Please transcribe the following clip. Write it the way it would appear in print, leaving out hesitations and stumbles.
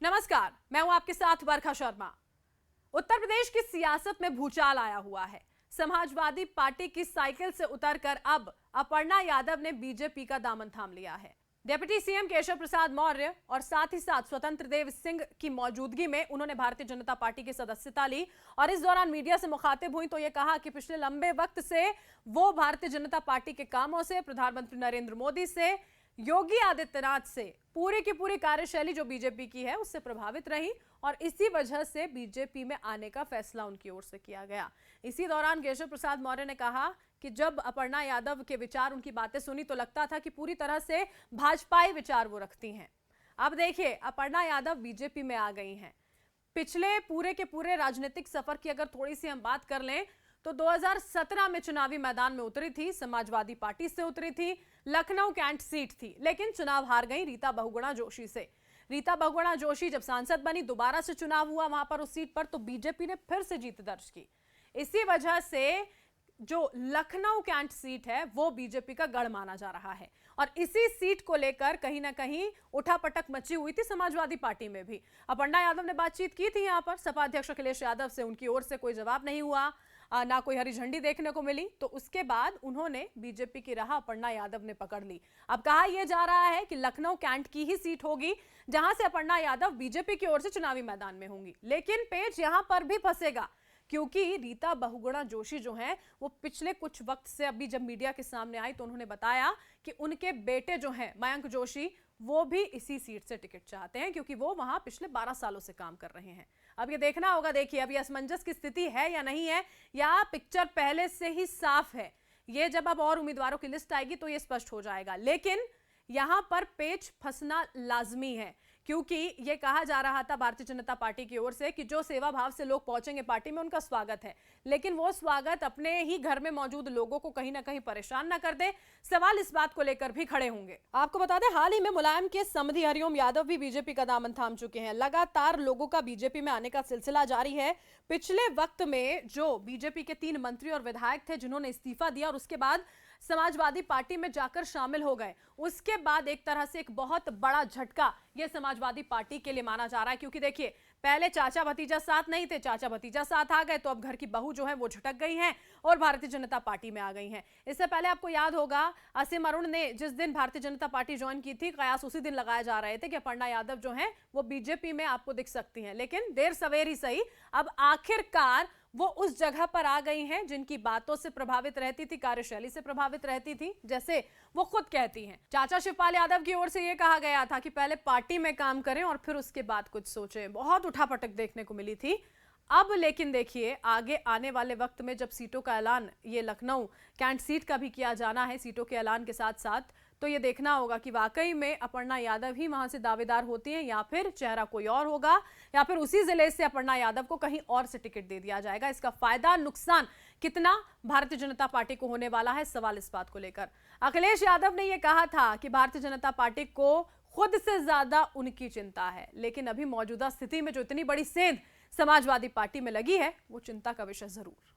नमस्कार, मैं हूं आपके साथ वर्षा शर्मा। उत्तर प्रदेश की सियासत में भूचाल आया हुआ है। समाजवादी पार्टी की साइकिल से उतरकर अब अपर्णा यादव ने बीजेपी का दामन थाम लिया है। डिप्टी सीएम केशव प्रसाद मौर्य और साथ ही साथ स्वतंत्र देव सिंह की मौजूदगी में उन्होंने भारतीय जनता पार्टी की सदस्यता ली और इस दौरान मीडिया से मुखातिब हुई तो ये कहा कि पिछले लंबे वक्त से वो भारतीय जनता पार्टी के कामों से, प्रधानमंत्री नरेंद्र मोदी से, योगी आदित्यनाथ से, पूरी की पूरी कार्यशैली जो बीजेपी की है उससे प्रभावित रही और इसी वजह से बीजेपी में आने का फैसला उनकी ओर से किया गया। इसी दौरान केशव प्रसाद मौर्य ने कहा कि जब अपर्णा यादव के विचार, उनकी बातें सुनी तो लगता था कि पूरी तरह से भाजपाई विचार वो रखती हैं। अब देखिए, अपर्णा यादव बीजेपी में आ गई हैं। पिछले पूरे के पूरे राजनीतिक सफर की अगर थोड़ी सी हम बात कर लें तो 2017 में चुनावी मैदान में उतरी थी, समाजवादी पार्टी से उतरी थी, लखनऊ कैंट सीट थी, लेकिन चुनाव हार गई रीता बहुगुणा जोशी से। रीता बहुगुणा जोशी जब सांसद बनी, दोबारा से चुनाव हुआ वहां पर उस सीट पर, तो बीजेपी ने फिर से जीत दर्ज की। इसी वजह से जो लखनऊ कैंट सीट है वो बीजेपी का गढ़ माना जा रहा है और इसी सीट को लेकर कहीं ना कहीं उठापटक मची हुई थी समाजवादी पार्टी में भी। अपर्णा यादव ने बातचीत की थी यहां पर सपा अध्यक्ष अखिलेश यादव से, उनकी ओर से कोई जवाब नहीं हुआ, ना कोई हरी झंडी देखने को मिली। तो उसके बाद उन्होंने बीजेपी की राह अपर्णा यादव ने पकड़ ली। अब कहा यह जा रहा है कि लखनऊ कैंट की ही सीट होगी जहां से अपर्णा यादव बीजेपी की ओर से चुनावी मैदान में होंगी। लेकिन पेच यहां पर भी फंसेगा क्योंकि रीता बहुगुणा जोशी जो हैं वो पिछले कुछ वक्त से, अभी जब मीडिया के सामने आई तो उन्होंने बताया कि उनके बेटे जो हैं मयंक जोशी, वो भी इसी सीट से टिकट चाहते हैं क्योंकि वो वहां पिछले 12 सालों से काम कर रहे हैं। अब ये देखना होगा, देखिए अब ये असमंजस की स्थिति है या नहीं है, या पिक्चर पहले से ही साफ है। ये जब अब और उम्मीदवारों की लिस्ट आएगी तो ये स्पष्ट हो जाएगा। लेकिन यहां पर पेच फंसना लाजमी है क्योंकि ये कहा जा रहा था भारतीय जनता पार्टी की ओर से कि जो सेवा भाव से लोग पहुंचेंगे पार्टी में उनका स्वागत है, लेकिन वो स्वागत अपने ही घर में मौजूद लोगों को कहीं ना कहीं परेशान ना कर दे। सवाल इस बात को लेकर भी खड़े होंगे। आपको बता दें, हाल ही में मुलायम के समधी हरिओम यादव भी बीजेपी का दामन थाम चुके हैं। लगातार लोगों का बीजेपी में आने का सिलसिला जारी है। पिछले वक्त में जो बीजेपी के 3 मंत्री और विधायक थे जिन्होंने इस्तीफा दिया और उसके बाद समाजवादी पार्टी में जाकर शामिल हो गए, उसके बाद एक तरह से एक बहुत बड़ा झटका यह समाजवादी पार्टी के लिए माना जा रहा है क्योंकि देखिए, पहले चाचा भतीजा साथ नहीं थे, चाचा भतीजा साथ आ गए तो अब घर की बहू जो है वो झटक गई हैं और भारतीय जनता पार्टी में आ गई हैं। इससे पहले आपको याद होगा, असीम अरुण ने जिस दिन भारतीय जनता पार्टी ज्वाइन की थी, कयास उसी दिन लगाए जा रहे थे कि अपर्णा यादव जो है वो बीजेपी में आपको दिख सकती हैं। लेकिन देर सवेर ही सही, अब आखिरकार वो उस जगह पर आ गई हैं जिनकी बातों से प्रभावित रहती थी, कार्यशैली से प्रभावित रहती थी। जैसे वो खुद कहती हैं, चाचा शिवपाल यादव की ओर से ये कहा गया था कि पहले पार्टी में काम करें और फिर उसके बाद कुछ सोचें। बहुत उठापटक देखने को मिली थी। अब लेकिन देखिए, आगे आने वाले वक्त में जब सीटों का ऐलान, ये लखनऊ कैंट सीट का भी किया जाना है सीटों के ऐलान के साथ साथ, तो ये देखना होगा कि वाकई में अपर्णा यादव ही वहां से दावेदार होती हैं या फिर चेहरा कोई और होगा या फिर उसी जिले से अपर्णा यादव को कहीं और से टिकट दे दिया जाएगा। इसका फायदा नुकसान कितना भारतीय जनता पार्टी को होने वाला है, सवाल इस बात को लेकर। अखिलेश यादव ने यह कहा था कि भारतीय जनता पार्टी को खुद से ज्यादा उनकी चिंता है, लेकिन अभी मौजूदा स्थिति में जो इतनी बड़ी सेंध समाजवादी पार्टी में लगी है वो चिंता का विषय जरूर।